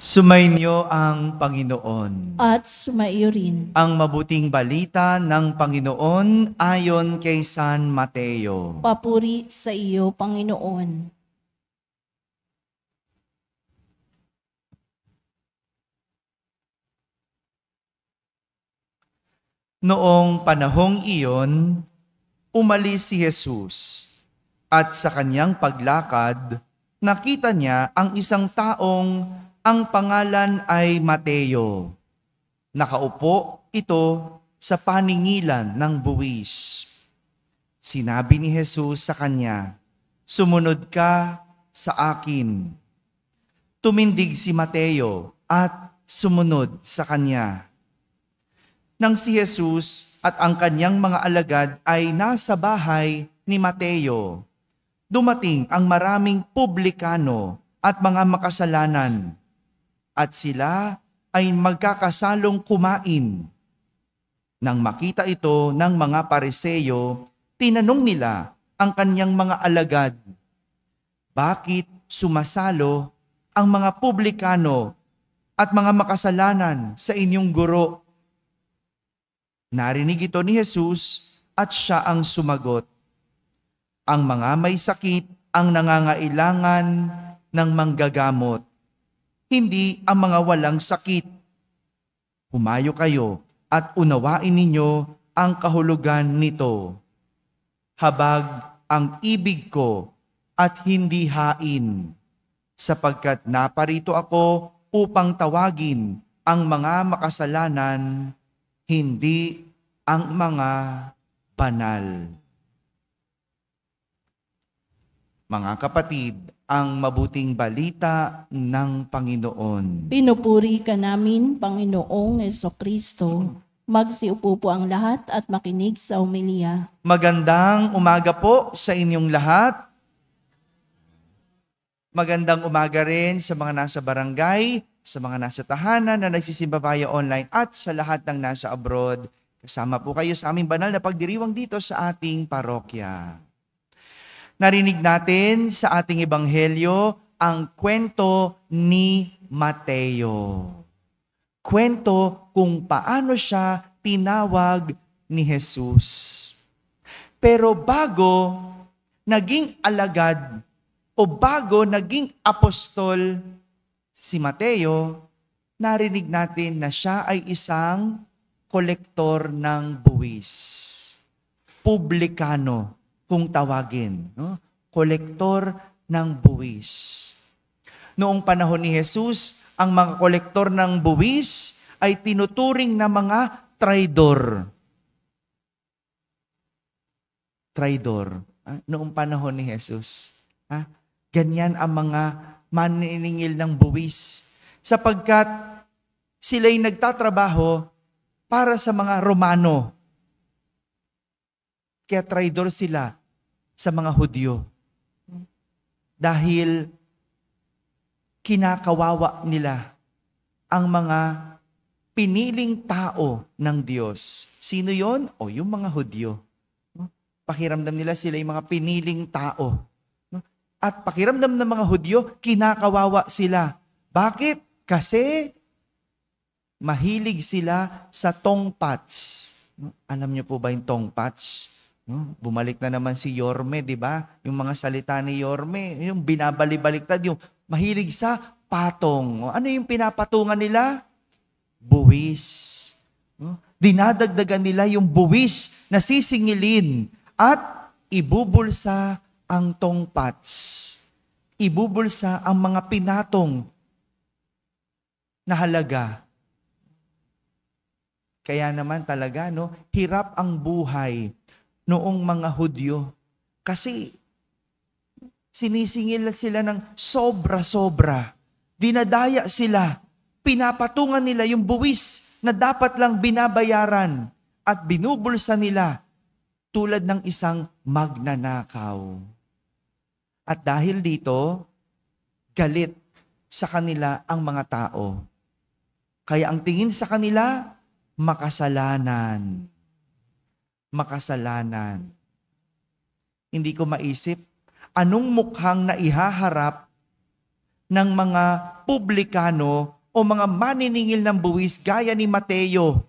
Sumainyo ang Panginoon. At sumaiyo rin. Ang mabuting balita ng Panginoon ayon kay San Mateo. Papuri sa iyo, Panginoon. Noong panahong iyon, umalis si Jesus at sa kanyang paglakad, nakita niya ang isang taong ang pangalan ay Mateo. Nakaupo ito sa paningilan ng buwis. Sinabi ni Jesus sa kanya, "Sumunod ka sa akin." Tumindig si Mateo at sumunod sa kanya. Nang si Jesus at ang kanyang mga alagad ay nasa bahay ni Mateo, dumating ang maraming publikano at mga makasalanan, at sila ay magkakasalong kumain. Nang makita ito ng mga Pariseo, tinanong nila ang kanyang mga alagad, "Bakit sumasalo ang mga publikano at mga makasalanan sa inyong guro?" Narinig ito ni Jesus at siya ang sumagot, "Ang mga may sakit ang nangangailangan ng manggagamot, hindi ang mga walang sakit. Humayo kayo at unawain ninyo ang kahulugan nito. Habag ang ibig ko at hindi hain, sapagkat naparito ako upang tawagin ang mga makasalanan, hindi ang mga banal." Mga kapatid, ang mabuting balita ng Panginoon. Pinupuri ka namin, Panginoong Jesucristo. Magsiupo po ang lahat at makinig sa homilya. Magandang umaga po sa inyong lahat. Magandang umaga rin sa mga nasa barangay, sa mga nasa tahanan na nagsisimba via online at sa lahat ng nasa abroad. Kasama po kayo sa aming banal na pagdiriwang dito sa ating parokya. Narinig natin sa ating ebanghelyo ang kwento ni Mateo. Kwento kung paano siya tinawag ni Jesus. Pero bago naging alagad o bago naging apostol si Mateo, narinig natin na siya ay isang kolektor ng buwis. Publikano kung tawagin, no? Kolektor ng buwis. Noong panahon ni Jesus, ang mga kolektor ng buwis ay tinuturing na mga traidor. Traidor. Noong panahon ni Jesus. Ganyan ang mga maniningil ng buwis. Sapagkat sila'y nagtatrabaho para sa mga Romano. Kaya traidor sila sa mga Hudyo. Dahil kinakawawa nila ang mga piniling tao ng Diyos. Sino yon? O yung mga Hudyo. Pakiramdam nila sila yung mga piniling tao. At pakiramdam ng mga Hudyo, kinakawawa sila. Bakit? Kasi mahilig sila sa tongpats. Alam niyo po ba yung tongpats? Bumalik na naman si Yorme, di ba? Yung mga salita ni Yorme, yung binabalik-baliktad, yung mahilig sa patong. Ano yung pinapatungan nila? Buwis. Dinadagdagan nila yung buwis na sisingilin at ibubulsa ang tongpats. Ibubulsa ang mga pinatong na halaga. Kaya naman talaga, hirap ang buhay noong mga Hudyo. Kasi sinisingil sila ng sobra-sobra. Dinadaya sila. Pinapatungan nila yung buwis na dapat lang binabayaran at binubulsa nila tulad ng isang magnanakaw. At dahil dito, galit sa kanila ang mga tao. Kaya ang tingin sa kanila, makasalanan. Makasalanan. Hindi ko maisip anong mukhang naihaharap ng mga mga publikano o mga maniningil ng buwis gaya ni Mateo.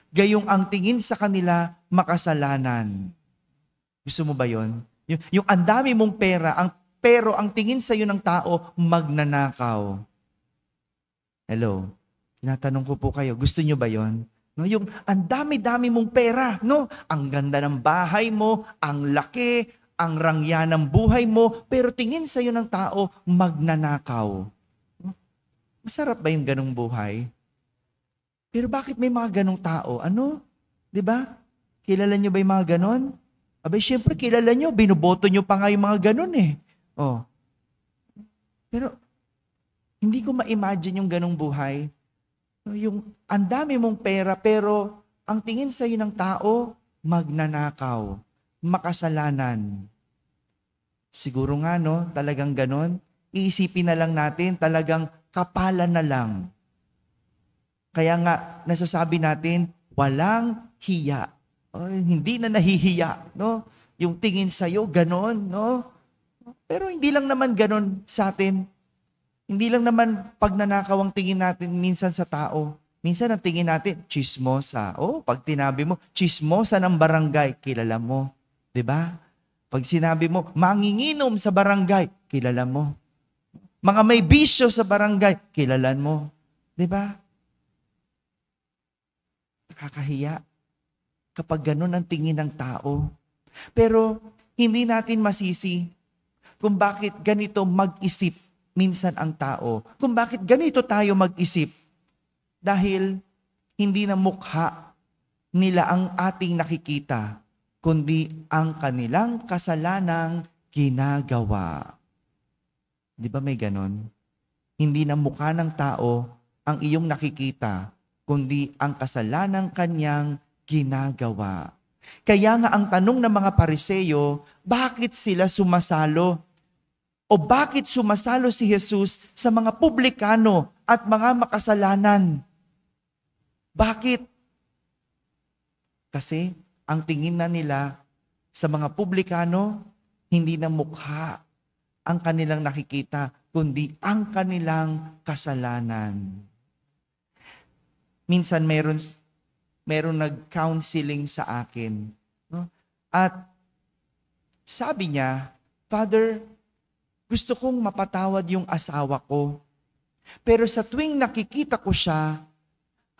Gayong ang tingin sa kanila makasalanan. Gusto mo ba yon? Yung ang dami mong pera, pero ang tingin sa iyo ng tao, magnanakaw. Hello? Tinatanong ko po kayo, gusto nyo ba yon? No, yung ang dami-dami mong pera, no? Ang ganda ng bahay mo, ang laki, ang rangya ng buhay mo, pero tingin sa iyo ng tao, magnanakaw. Masarap ba yung ganong buhay? Pero bakit may mga ganong tao? Ano? 'Di ba? Kilala nyo ba yung mga ganon? Abay, syempre kilala nyo, binoboto nyo pa nga yung mga ganon eh. Oh. Pero hindi ko ma-imagine yung ganong buhay. Yung ang dami mong pera, pero ang tingin sa iyo ng tao, magnanakaw, makasalanan. Siguro nga, no, talagang ganon. Iisipin na lang natin, talagang kapalan na lang. Kaya nga, nasasabi natin, walang hiya. Hindi na nahihiya, no? Yung tingin sa iyo, ganon, no? Pero hindi lang naman ganon sa atin. Hindi lang naman pagnanakaw ang tingin natin minsan sa tao. Minsan ang tingin natin, chismosa. Pag tinabi mo, chismosa ng barangay, kilala mo. 'Di ba? Pag sinabi mo, manginginom sa barangay, kilala mo. Mga may bisyo sa barangay, kilalan mo. 'Di ba? Nakakahiya kapag ganun ang tingin ng tao. Pero hindi natin masisi kung bakit ganito mag-isip minsan ang tao. Kung bakit ganito tayo mag-isip. Dahil hindi na mukha nila ang ating nakikita, kundi ang kanilang kasalanang ginagawa. Di ba may ganon? Hindi na mukha ng tao ang iyong nakikita, kundi ang kasalanang kanyang ginagawa. Kaya nga ang tanong ng mga Pariseyo, bakit sila sumasalo? O bakit sumasalo si Jesus sa mga publikano at mga makasalanan? Bakit? Kasi ang tingin na nila sa mga publikano, hindi na mukha ang kanilang nakikita, kundi ang kanilang kasalanan. Minsan meron nag-counseling sa akin. No? At sabi niya, Father, gusto kong mapatawad yung asawa ko. Pero sa tuwing nakikita ko siya,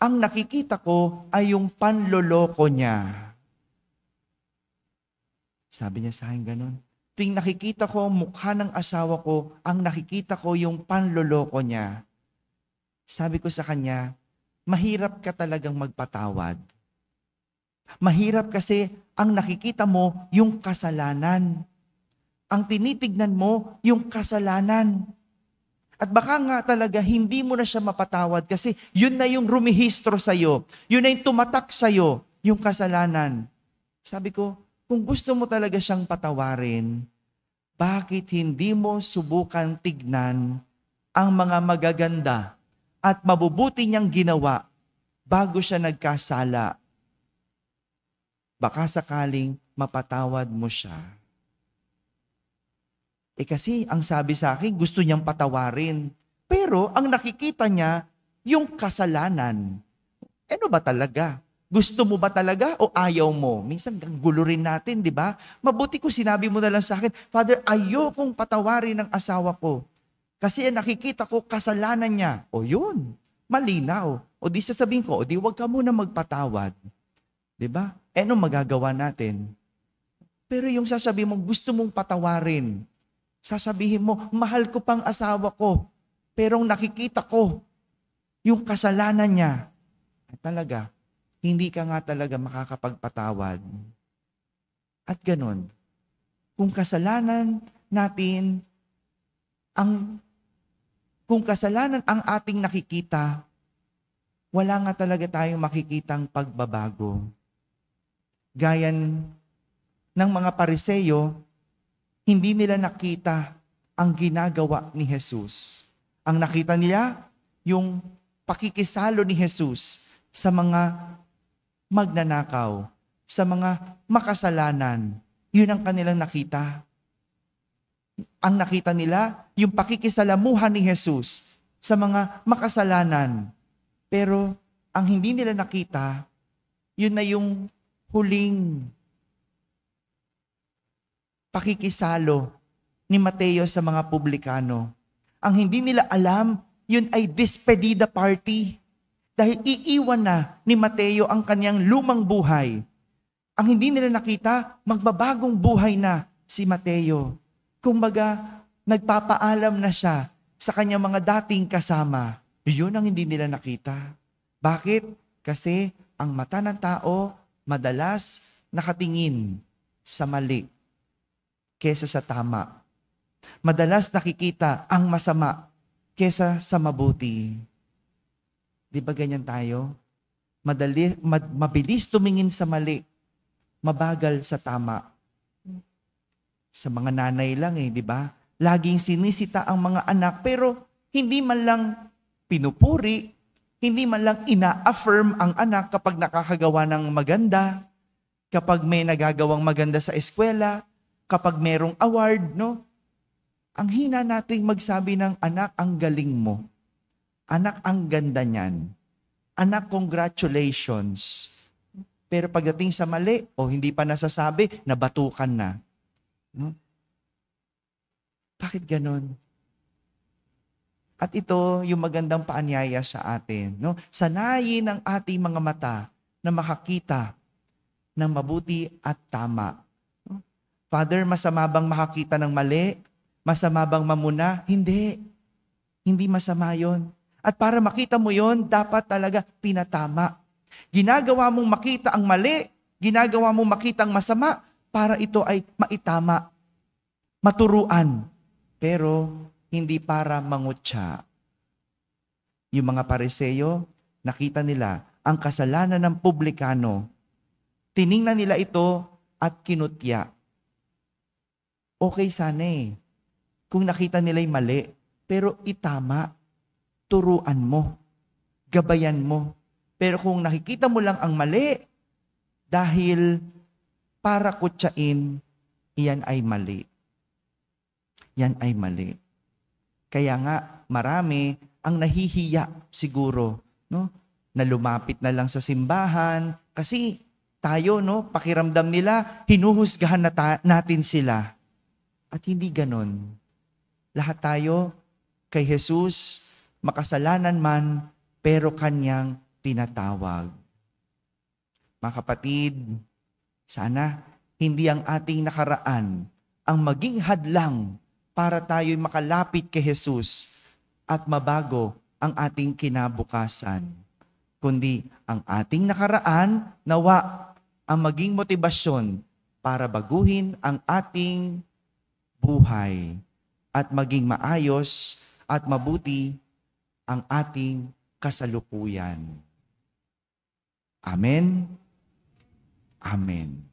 ang nakikita ko ay yung panloloko niya. Sabi niya sa akin ganun. Tuwing nakikita ko mukha ng asawa ko, ang nakikita ko yung panloloko niya. Sabi ko sa kanya, mahirap ka talagang magpatawad. Mahirap kasi ang nakikita mo yung kasalanan. Ang tinitignan mo, yung kasalanan. At baka nga talaga, hindi mo na siya mapatawad kasi yun na yung rumihistro sa'yo. Yun na yung tumatak sa'yo, yung kasalanan. Sabi ko, kung gusto mo talaga siyang patawarin, bakit hindi mo subukan tignan ang mga magaganda at mabubuti niyang ginawa bago siya nagkasala? Baka sakaling mapatawad mo siya. Kasi ang sabi sa akin, gusto niyang patawarin. Pero ang nakikita niya, yung kasalanan. Ano ba talaga? Gusto mo ba talaga o ayaw mo? Minsan gulo rin natin, di ba? Mabuti ko sinabi mo na lang sa akin, Father, ayokong patawarin ng asawa ko. Kasi nakikita ko kasalanan niya. O yun, malinaw. O di sasabihin ko, o di wag ka muna magpatawad. Di ba? Ano magagawa natin? Pero yung sasabihin mo, gusto mong patawarin. Sasabihin mo, mahal ko pang asawa ko, pero nakikita ko yung kasalanan niya. Talaga, hindi ka nga talaga makakapagpatawad. At ganun, kung kasalanan ang ating nakikita, wala nga talaga tayong makikitang pagbabago. Gaya ng mga Pariseyo, hindi nila nakita ang ginagawa ni Jesus. Ang nakita nila, yung pakikisalo ni Jesus sa mga magnanakaw, sa mga makasalanan. Yun ang kanilang nakita. Ang nakita nila, yung pakikisalamuhan ni Jesus sa mga makasalanan. Pero ang hindi nila nakita, yun na yung huling pakikisalo ni Mateo sa mga publikano. Ang hindi nila alam, yun ay despedida party. Dahil iiwan na ni Mateo ang kanyang lumang buhay. Ang hindi nila nakita, magbabagong buhay na si Mateo. Kumbaga, nagpapaalam na siya sa kanyang mga dating kasama. Yun ang hindi nila nakita. Bakit? Kasi ang mata ng tao madalas nakatingin sa mali kesa sa tama. Madalas nakikita ang masama kesa sa mabuti. Di ba ganyan tayo? Mabilis tumingin sa mali, mabagal sa tama. Sa mga nanay lang di ba? Laging sinisita ang mga anak pero hindi man lang pinupuri, hindi man lang ina-affirm ang anak kapag nakakagawa ng maganda, kapag may nagagawang maganda sa eskwela, kapag merong award, no? Ang hina nating magsabi ng anak, ang galing mo. Anak, ang ganda niyan. Anak, congratulations. Pero pagdating sa mali, hindi pa nasasabi, nabatukan na. No? Bakit ganon? At ito yung magandang paanyaya sa atin. No? Sanayin ang ating mga mata na makakita ng mabuti at tama. No? Father, masama bang makakita ng mali? Masama bang mamuna? Hindi. Hindi masama yon. At para makita mo yon, dapat talaga tinatama. Ginagawa mong makita ang mali, ginagawa mong makita ang masama, para ito ay maitama, maturuan. Pero hindi para mangutya. Yung mga Pariseo, nakita nila ang kasalanan ng publikano. Tiningnan nila ito at kinutya. Okay sana kung nakita nila'y mali, pero itama, turuan mo, gabayan mo. Pero kung nakikita mo lang ang mali, dahil para kutsain, iyan ay mali. Yan ay mali. Kaya nga, marami ang nahihiya siguro, no? Na lumapit na lang sa simbahan kasi tayo, no, pakiramdam nila, hinuhusgahan natin sila. At hindi ganon. Lahat tayo kay Jesus, makasalanan man, pero kanyang tinatawag. Mga kapatid, sana hindi ang ating nakaraan ang maging hadlang para tayo'y makalapit kay Jesus at mabago ang ating kinabukasan. Kundi ang ating nakaraan, nawa ang maging motibasyon para baguhin ang ating buhay at maging maayos at mabuti ang ating kasalukuyan. Amen. Amen.